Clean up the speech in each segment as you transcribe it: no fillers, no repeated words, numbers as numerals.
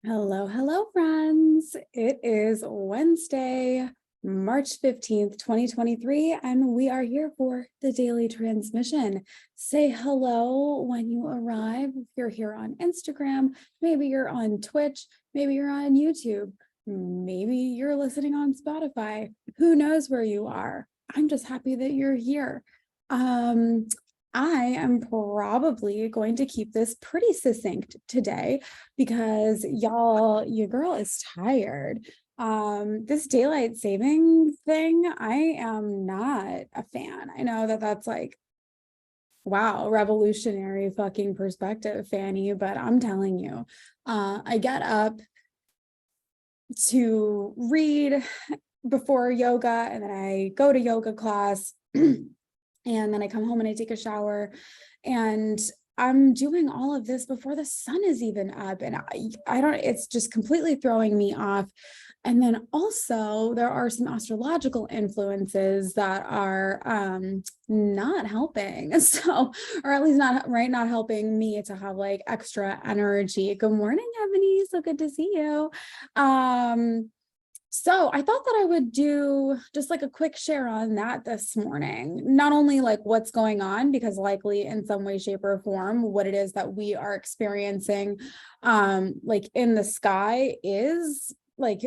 Hello, hello, friends. It is Wednesday, March 15th, 2023, and we are here for the daily transmission. Say hello when you arrive. If you're here on Instagram, maybe you're on Twitch, maybe you're on YouTube, maybe you're listening on Spotify. Who knows where you are? I'm just happy that you're here. I am probably going to keep this pretty succinct today because y'all, your girl is tired. This daylight saving thing, I am not a fan. I know that that's like, wow, revolutionary fucking perspective, Fanny, but I'm telling you, I get up to read before yoga and then I go to yoga class. And then I come home and I take a shower and I'm doing all of this before the sun is even up. And I don't, it's just completely throwing me off. And then also there are some astrological influences that are not helping. So, or at least not helping me to have like extra energy. Good morning, Ebony. So good to see you. So I thought that I would do just like a quick share on that this morning, not only like what's going on, because likely in some way, shape, or form, what it is that we are experiencing like in the sky is like,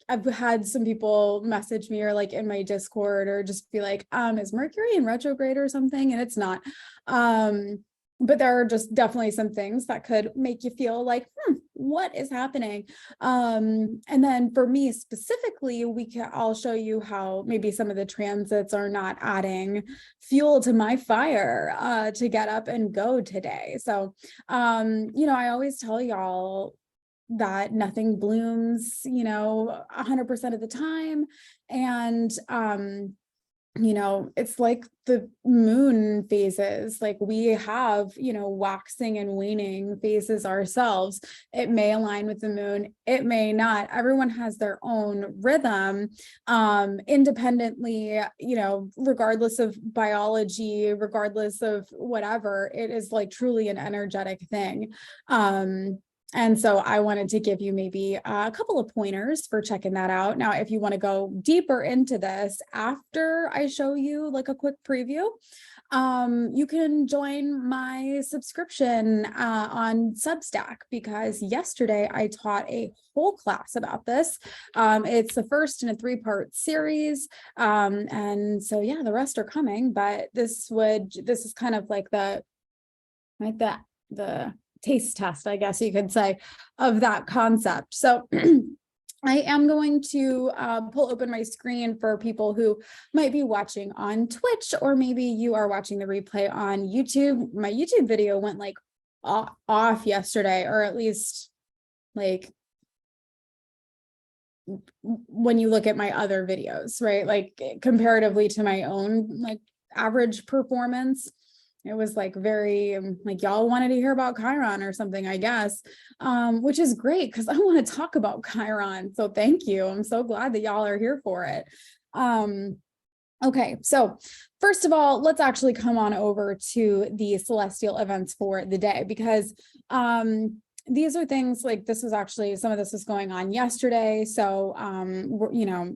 I've had some people message me or like in my Discord or just be like, is Mercury in retrograde or something? And it's not. But there are just definitely some things that could make you feel like, what is happening? And then for me specifically, I'll show you how maybe some of the transits are not adding fuel to my fire to get up and go today. So, I always tell y'all that nothing blooms, 100% of the time. And, it's like the moon phases, like we have, waxing and waning phases ourselves. It may align with the moon, it may not. Everyone has their own rhythm, independently, regardless of biology, regardless of whatever, it is like truly an energetic thing. And so I wanted to give you maybe a couple of pointers for checking that out. Now, if you want to go deeper into this after I show you like a quick preview, you can join my subscription on Substack, because yesterday I taught a whole class about this. It's the first in a 3-part series. And so, yeah, the rest are coming, but this is kind of like the taste test, I guess you could say, of that concept. So I am going to pull open my screen for people who might be watching on Twitch, or maybe you are watching the replay on YouTube. My YouTube video went like off yesterday, or at least like when you look at my other videos, right? Like comparatively to my own like average performance. It was like very like y'all wanted to hear about Chiron or something, I guess, which is great because I want to talk about Chiron. So thank you. I'm so glad that y'all are here for it. Okay, so first of all, let's actually come on over to the celestial events for the day, because these are things like this was actually, some of this was going on yesterday. So,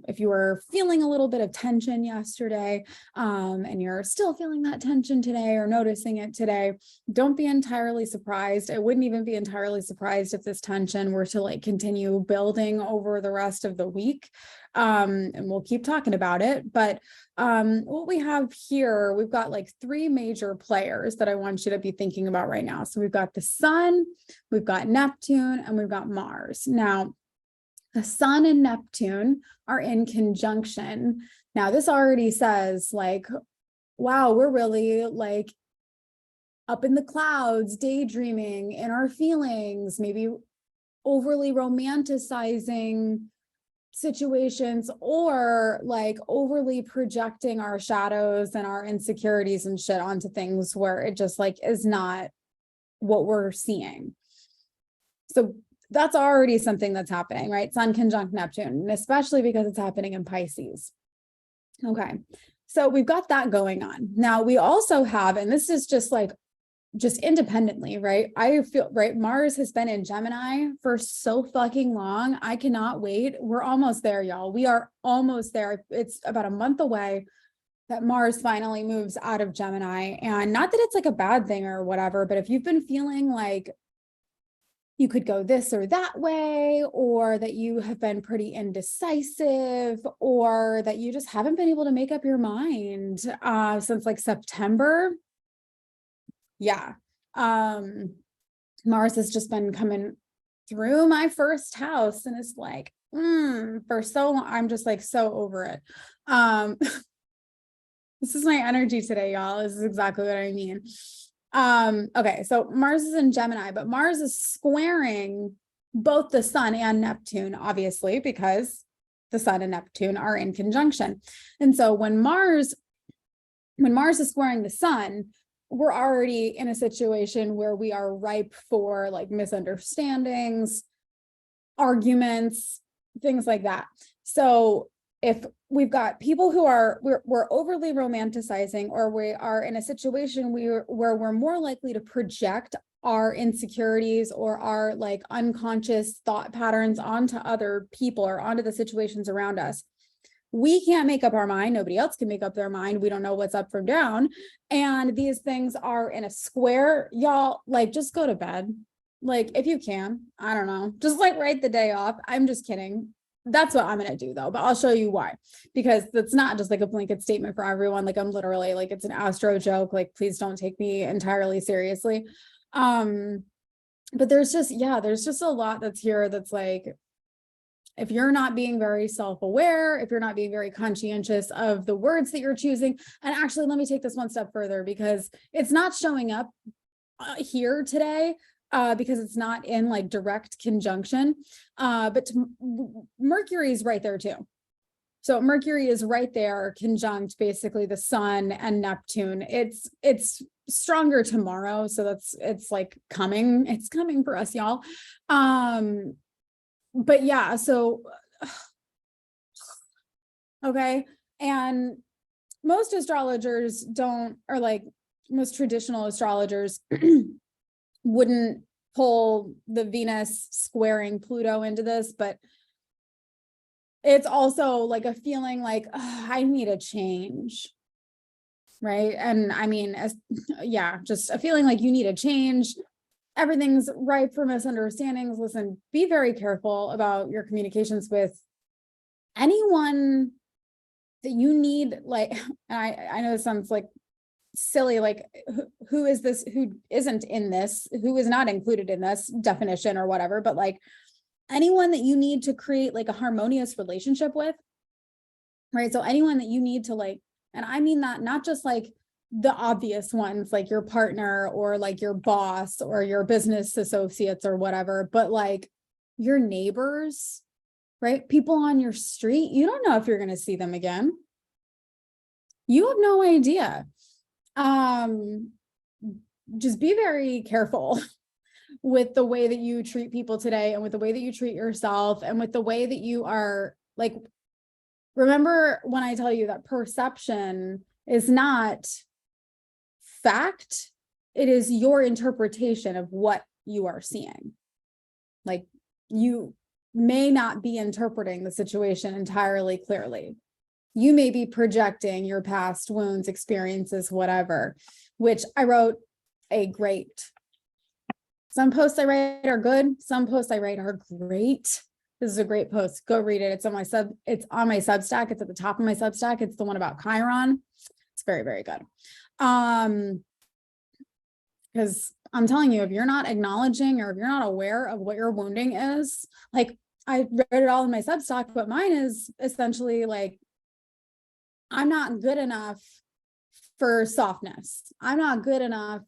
if you were feeling a little bit of tension yesterday, and you're still feeling that tension today or noticing it today, don't be entirely surprised. I wouldn't even be entirely surprised if this tension were to like continue building over the rest of the week. And we'll keep talking about it. But what we have here, we've got like 3 major players that I want you to be thinking about right now. So we've got the sun, we've got Neptune, and we've got Mars. Now, the sun and Neptune are in conjunction. Now, this already says like, wow, we're really like up in the clouds, daydreaming in our feelings, maybe overly romanticizing situations, or like overly projecting our shadows and our insecurities and shit onto things where it just like is not what we're seeing. So that's already something that's happening, right? Sun conjunct Neptune, especially because it's happening in Pisces. Okay, so we've got that going on. Now we also have, and this is just like just independently, right? I feel, right, Mars has been in Gemini for so fucking long. I cannot wait. We're almost there, y'all. We are almost there. It's about a month away that Mars finally moves out of Gemini. And not that it's like a bad thing or whatever, but if you've been feeling like you could go this or that way, or that you have been pretty indecisive, or that you just haven't been able to make up your mind since like September. Yeah. Mars has just been coming through my first house, and it's like, for so long, I'm just like so over it. This is my energy today, y'all. This is exactly what I mean. Okay, so Mars is in Gemini, but Mars is squaring both the Sun and Neptune, obviously, because the Sun and Neptune are in conjunction. And so when Mars is squaring the Sun, we're already in a situation where we are ripe for like misunderstandings, arguments, things like that. So if we've got people who are, we're overly romanticizing, or we are in a situation where we're more likely to project our insecurities or our like unconscious thought patterns onto other people or onto the situations around us. We can't make up our mind. Nobody else can make up their mind. We don't know what's up from down. And these things are in a square, y'all, like just go to bed. Like if you can, I don't know, just like write the day off. I'm just kidding. That's what I'm going to do though, but I'll show you why, because that's not just like a blanket statement for everyone. Like I'm literally like, it's an astro joke. Like, please don't take me entirely seriously. But there's just a lot that's here. That's like, if you're not being very self-aware, if you're not being very conscientious of the words that you're choosing, and actually, let me take this one step further, because it's not showing up here today, because it's not in like direct conjunction, but Mercury is right there too. So Mercury is right there, conjunct basically the Sun and Neptune. It's stronger tomorrow, so it's coming for us, y'all. But yeah, so okay, and most astrologers don't, or like most traditional astrologers wouldn't pull the Venus squaring Pluto into this, but it's also like a feeling like, I need a change, right? And I mean, just a feeling like you need a change. Everything's ripe for misunderstandings. Listen, be very careful about your communications with anyone that you need, like, and I know this sounds like silly, like who is this, who isn't in this, who is not included in this definition or whatever, but like anyone that you need to create like a harmonious relationship with, right? So anyone that you need to like, and I mean that not just like the obvious ones, like your partner or like your boss or your business associates or whatever, but like your neighbors, right? People on your street, you don't know if you're going to see them again. You have no idea. Just be very careful with the way that you treat people today, and with the way that you treat yourself, and with the way that you are like, remember when I tell you that perception is not fact, it is your interpretation of what you are seeing. Like you may not be interpreting the situation entirely clearly. You may be projecting your past wounds, experiences, whatever, which I wrote a great. Some posts I write are good. Some posts I write are great. This is a great post. Go read it. It's on my Substack. It's at the top of my Substack. It's the one about Chiron. It's very, very good. Because I'm telling you, if you're not acknowledging, or if you're not aware of what your wounding is, like I read it all in my Substack, but mine is essentially like, I'm not good enough for softness. I'm not good enough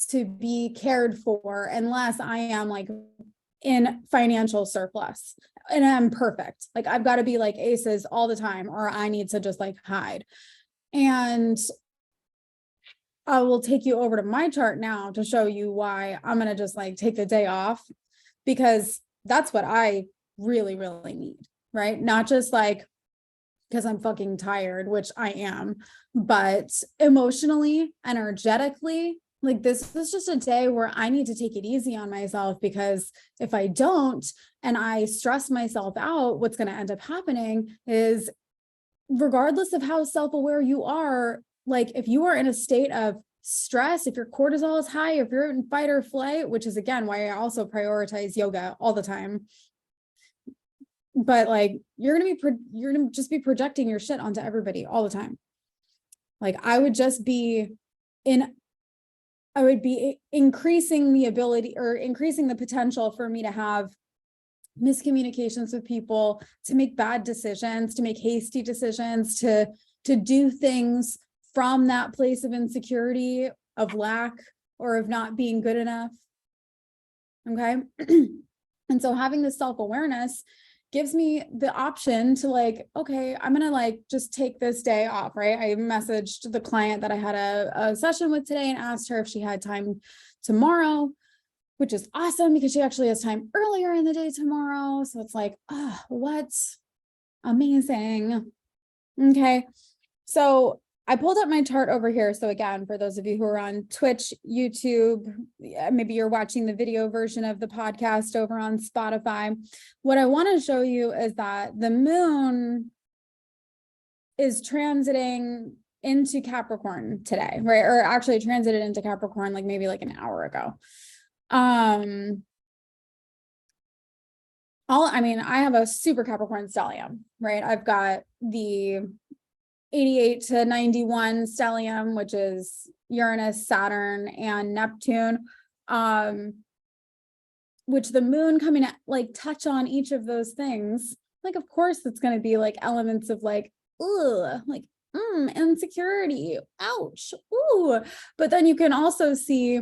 to be cared for unless I am like in financial surplus and I'm perfect. Like I've got to be like aces all the time, or I need to just like hide. And I will take you over to my chart now to show you why I'm going to just like take the day off, because that's what I really, really need, right? Not just like because I'm fucking tired, which I am, but emotionally, energetically, like, this is just a day where I need to take it easy on myself, because if I don't, and I stress myself out, what's going to end up happening is, regardless of how self-aware you are, like if you are in a state of stress, if your cortisol is high, if you're in fight or flight, which is again why I also prioritize yoga all the time, but like you're gonna just be projecting your shit onto everybody all the time. Like I would be increasing the ability, or increasing the potential for me to have miscommunications with people, to make bad decisions, to make hasty decisions, to do things from that place of insecurity, of lack, or of not being good enough. Okay. And so having this self-awareness gives me the option to like, okay, I'm going to like just take this day off, right? I messaged the client that I had a session with today and asked her if she had time tomorrow, which is awesome because she actually has time earlier in the day tomorrow. So it's like, oh, what? Amazing. Okay. So I pulled up my chart over here. So again, for those of you who are on Twitch, YouTube, maybe you're watching the video version of the podcast over on Spotify. What I want to show you is that the moon is transiting into Capricorn today, right? Or actually transited into Capricorn, like maybe like an hour ago. I have a super Capricorn stellium, right? I've got the 88 to 91 stellium, which is Uranus, Saturn, and Neptune, which the moon coming at like touch on each of those things. Like, of course, it's going to be like elements of like, ugh, like, insecurity, ouch, ooh. But then you can also see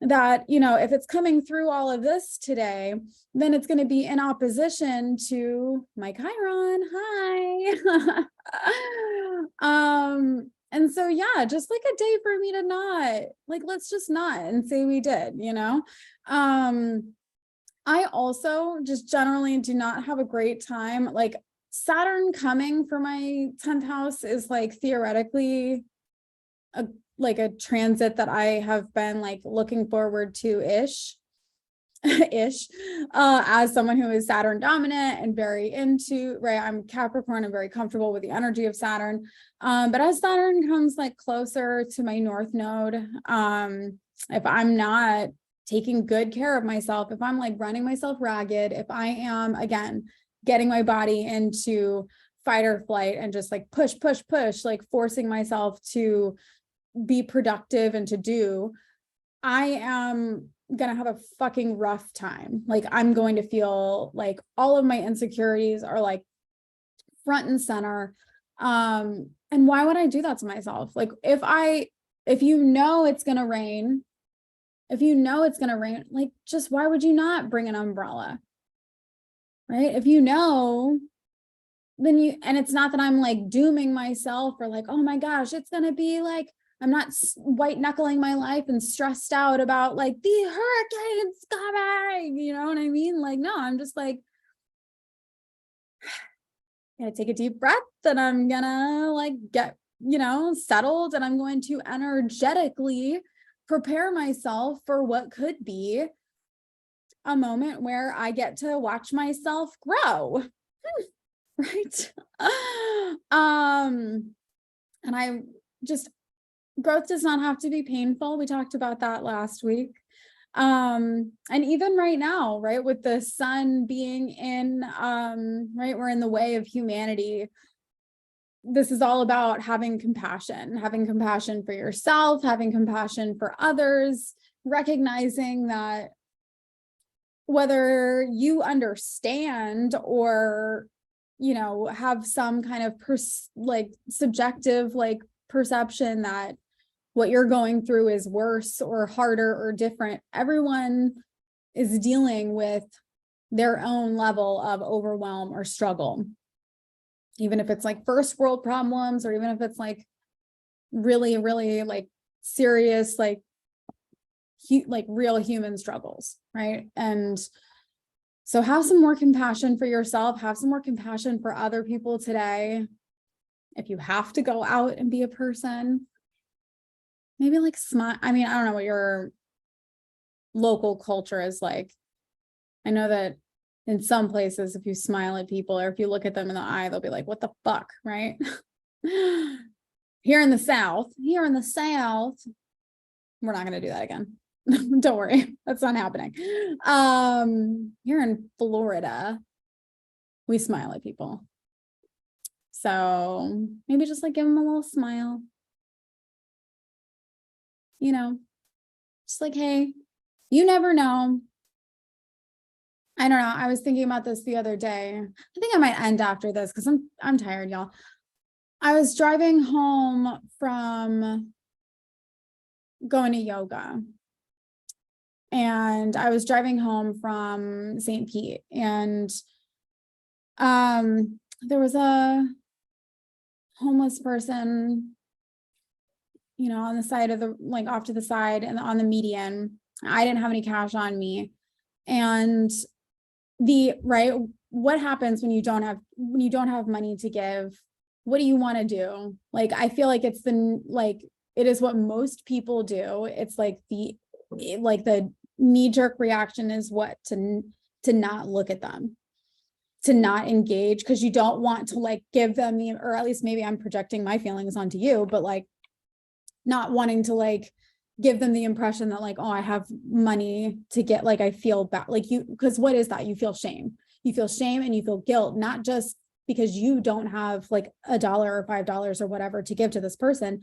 that, you know, if it's coming through all of this today, then it's going to be in opposition to my Chiron. Hi. And so, yeah, just like a day for me to not, like, let's just not and say we did, you know? I also just generally do not have a great time. Like Saturn coming for my 10th house is like theoretically a transit that I have been like looking forward to ish, as someone who is Saturn dominant and very into, right? I'm Capricorn and very comfortable with the energy of Saturn. But as Saturn comes like closer to my North Node, if I'm not taking good care of myself, if I'm like running myself ragged, if I am, again, getting my body into fight or flight and just like push, like forcing myself to be productive and to do, I am gonna have a fucking rough time. Like I'm going to feel like all of my insecurities are like front and center. And why would I do that to myself? Like if you know it's gonna rain, like just why would you not bring an umbrella? Right? If you know, then and it's not that I'm like dooming myself or like, oh my gosh, it's gonna be like, I'm not white knuckling my life and stressed out about like the hurricane's coming, you know what I mean? Like, no, I'm just like, gonna take a deep breath and I'm gonna like get, you know, settled, and I'm going to energetically prepare myself for what could be a moment where I get to watch myself grow. Right. And I just, growth does not have to be painful. We talked about that last week. And even right now, right, with the sun being in, right, we're in the way of humanity. This is all about having compassion for yourself, having compassion for others, recognizing that whether you understand or, you know, have some kind of subjective like perception that what you're going through is worse or harder or different, everyone is dealing with their own level of overwhelm or struggle, even if it's like first world problems, or even if it's like really, really like serious, like real human struggles, right? And so have some more compassion for yourself, have some more compassion for other people today. If you have to go out and be a person, maybe like smile. I mean, I don't know what your local culture is like. I know that in some places, if you smile at people or if you look at them in the eye, they'll be like, what the fuck, right? Here in the South, we're not going to do that again. Don't worry. That's not happening. Here in Florida, we smile at people. So maybe just like give them a little smile. You know, just like, hey, you never know. I don't know. I was thinking about this the other day. I think I might end after this because I'm tired, y'all. I was driving home from going to yoga. And I was driving home from St. Pete, and there was a homeless person, you know, on the side of the, like off to the side and on the median. I didn't have any cash on me. And what happens when you don't have money to give? What do you want to do? Like, I feel like it is what most people do. It's like the knee-jerk reaction is what to not look at them, to not engage, because you don't want to like give them or at least maybe I'm projecting my feelings onto you, but like not wanting to like give them the impression that like, oh, I have money to get, like I feel bad, like because what is that? You feel shame and you feel guilt, not just because you don't have like $1 or $5 or whatever to give to this person,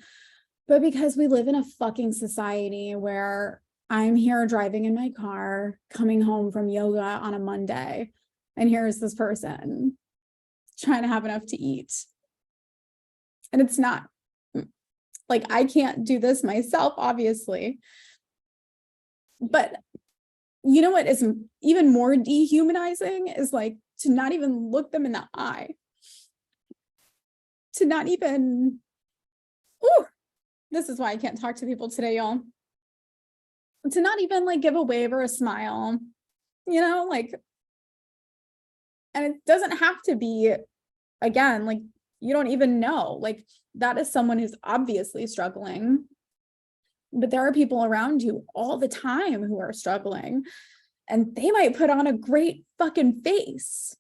but because we live in a fucking society where I'm here driving in my car, coming home from yoga on a Monday, and here's this person trying to have enough to eat. And it's not like, I can't do this myself, obviously. But you know what is even more dehumanizing is like to not even look them in the eye. To not even, this is why I can't talk to people today, y'all. To not even like give a wave or a smile, you know, like, and it doesn't have to be, again, like, you don't even know, like, that is someone who's obviously struggling, but there are people around you all the time who are struggling, and they might put on a great fucking face.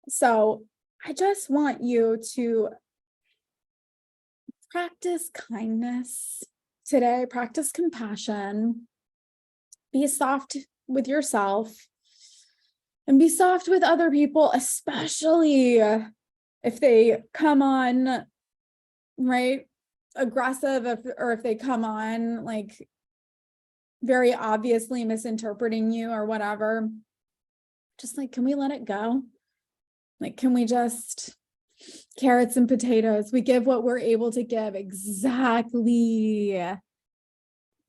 So I just want you to practice kindness today, practice compassion, be soft with yourself, and be soft with other people, especially if they come on, right, aggressive, or if they come on like very obviously misinterpreting you or whatever. Just like, can we let it go? Like, can we just carrots and potatoes? We give what we're able to give. Exactly.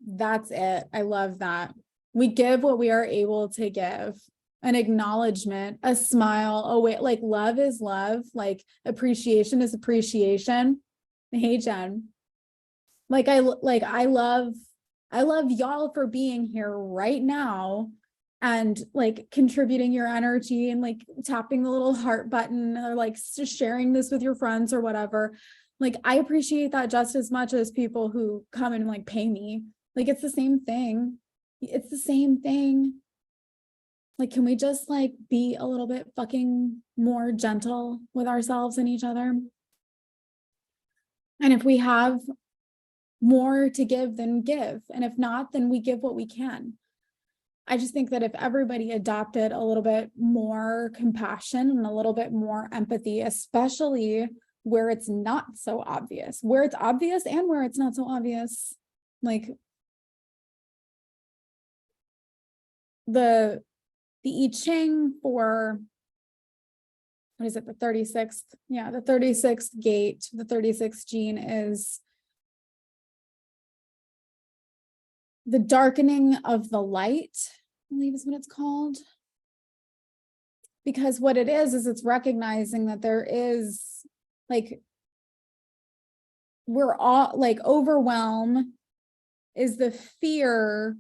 That's it. I love that. We give what we are able to give. An acknowledgement, a smile. Oh, wait, like love is love. Like appreciation is appreciation. Hey, Jen. Like I love y'all for being here right now and like contributing your energy and like tapping the little heart button or like just sharing this with your friends or whatever. Like, I appreciate that just as much as people who come and like pay me. Like, it's the same thing. It's the same thing. Like, can we just like be a little bit fucking more gentle with ourselves and each other? And if we have more to give, then give. And if not, then we give what we can. I just think that if everybody adopted a little bit more compassion and a little bit more empathy, especially where it's not so obvious, where it's obvious and where it's not so obvious, like the I Ching for, what is it, the 36th? Yeah, the 36th gate, the 36th gene is the darkening of the light, I believe is what it's called. Because what it is it's recognizing that there is like, we're all like, overwhelm is the fear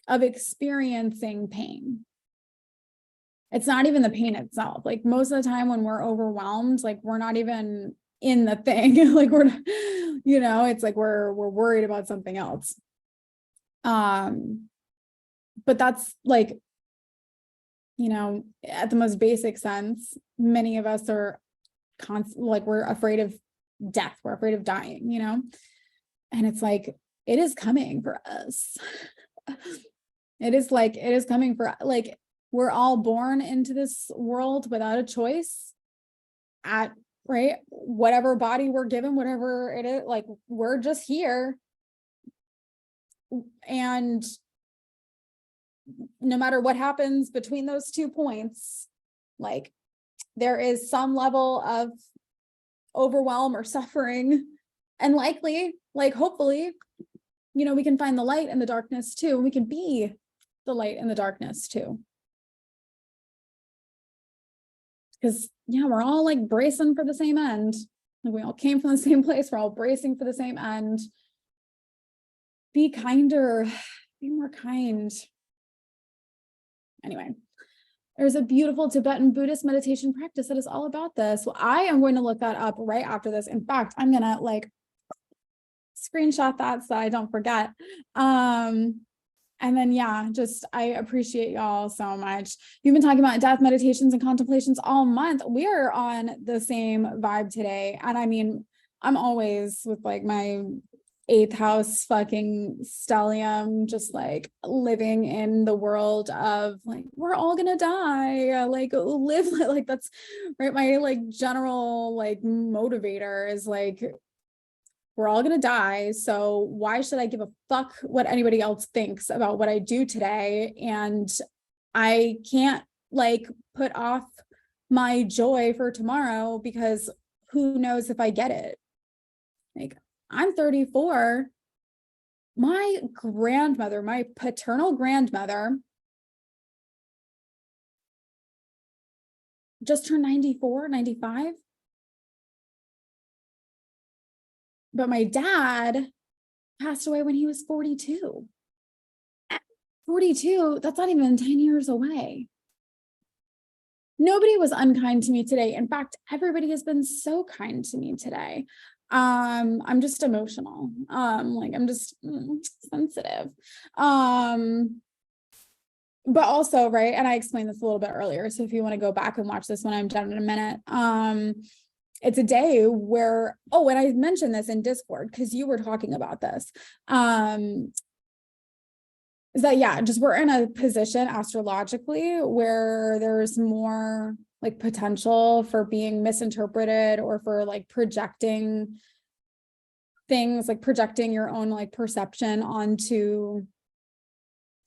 of experiencing pain. It's not even the pain itself. Like most of the time when we're overwhelmed, like we're not even in the thing. Like we're, it's like we're worried about something else. But that's like, at the most basic sense, many of us are like we're afraid of death, we're afraid of dying, and it's like it is coming for us. It is coming for, like, we're all born into this world without a choice at, right, whatever body we're given, whatever it is, like we're just here. And no matter what happens between those 2 points, like there is some level of overwhelm or suffering, and likely, like, hopefully, we can find the light in the darkness too. And we can be the light in the darkness too. Because we're all like bracing for the same end. Like we all came from the same place. We're all bracing for the same end. Be kinder, be more kind. Anyway, there's a beautiful Tibetan Buddhist meditation practice that is all about this. Well, I am going to look that up right after this. In fact, I'm going to like screenshot that so I don't forget. And then, I appreciate y'all so much. You've been talking about death meditations and contemplations all month. We are on the same vibe today. And I mean, I'm always with like my 8th house fucking stellium, just like living in the world of like, we're all gonna die, like live, like that's right. My like general like motivator is like, we're all gonna die, so why should I give a fuck what anybody else thinks about what I do today? And I can't like put off my joy for tomorrow because who knows if I get it. Like, I'm 34. My grandmother, my paternal grandmother, just turned 94, 95. But my dad passed away when he was 42. 42, that's not even 10 years away. Nobody was unkind to me today. In fact, everybody has been so kind to me today. I'm just emotional. Like I'm just sensitive. But also, right, and I explained this a little bit earlier, so if you want to go back and watch this when I'm done in a minute, it's a day where, and I mentioned this in Discord because you were talking about this, is that, just we're in a position astrologically where there's more like potential for being misinterpreted or for like projecting things, like projecting your own like perception onto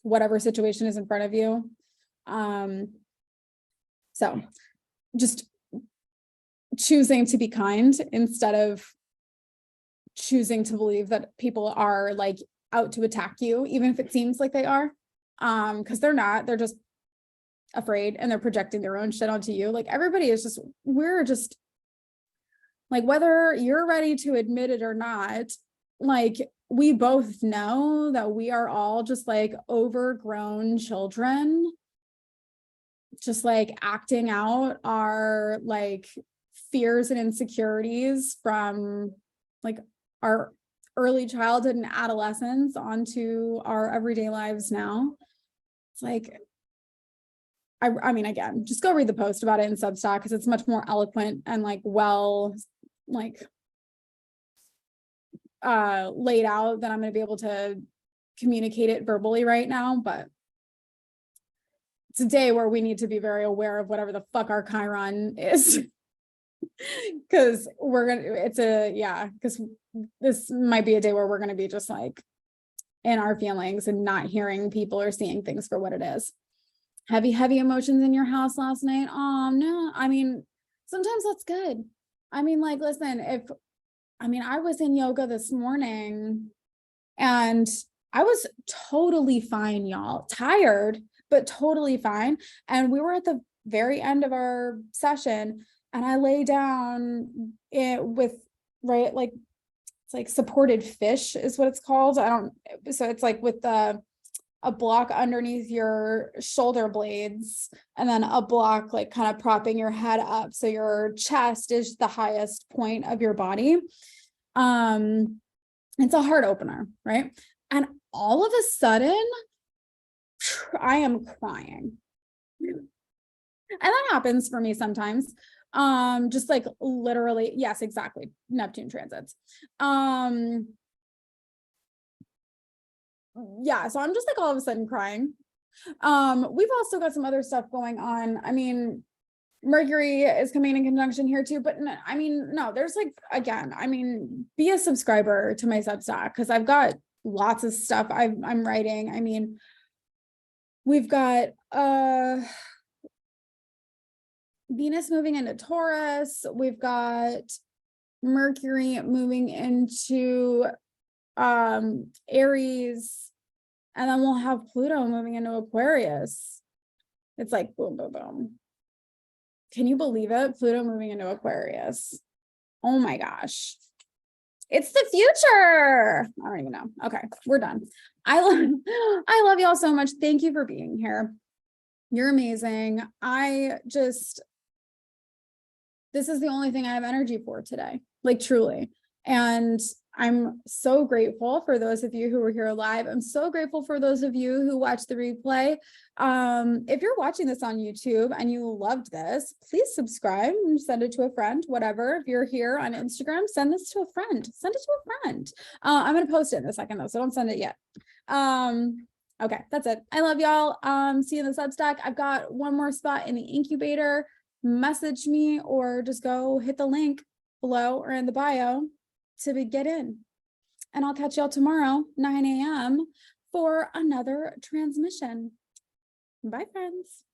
whatever situation is in front of you. So just choosing to be kind instead of choosing to believe that people are like out to attack you, even if it seems like they are, because they're not. They're just afraid and they're projecting their own shit onto you. Like everybody is just, we're just like, whether you're ready to admit it or not, like we both know that we are all just like overgrown children, just like acting out our like fears and insecurities from like our early childhood and adolescence onto our everyday lives now. It's like, I mean, again, just go read the post about it in Substack because it's much more eloquent and like well, like laid out than I'm going to be able to communicate it verbally right now. But it's a day where we need to be very aware of whatever the fuck our Chiron is. Because because this might be a day where we're going to be just like in our feelings and not hearing people or seeing things for what it is. Heavy emotions in your house last night. No, I mean, sometimes that's good. I mean, like, listen, I was in yoga this morning and I was totally fine, y'all. Tired, but totally fine. And we were at the very end of our session and I lay down with, right, like, it's like supported fish is what it's called. So it's like with the a block underneath your shoulder blades, and then a block like kind of propping your head up. So your chest is the highest point of your body. It's a heart opener, right? And all of a sudden, I am crying. And that happens for me sometimes. Just like literally, yes, exactly. Neptune transits. Yeah, so I'm just like all of a sudden crying. We've also got some other stuff going on. I mean, Mercury is coming in conjunction here too, but no, I mean, no, there's like, again, I mean, be a subscriber to my Substack because I've got lots of stuff I'm writing. I mean, we've got Venus moving into Taurus. We've got Mercury moving into Aries, and then we'll have Pluto moving into Aquarius. It's like boom, boom, boom. Can you believe it? Pluto moving into Aquarius. Oh my gosh. It's the future. I don't even know. Okay, we're done. I love y'all so much. Thank you for being here. You're amazing. This is the only thing I have energy for today, like truly. And I'm so grateful for those of you who were here live. I'm so grateful for those of you who watched the replay. If you're watching this on YouTube and you loved this, please subscribe and send it to a friend, whatever. If you're here on Instagram, send this to a friend. Send it to a friend. I'm going to post it in a second though, so don't send it yet. Okay, that's it. I love y'all. See you in the Substack. I've got one more spot in the incubator. Message me or just go hit the link below or in the bio to get in. And I'll catch y'all tomorrow, 9 a.m. for another transmission. Bye, friends.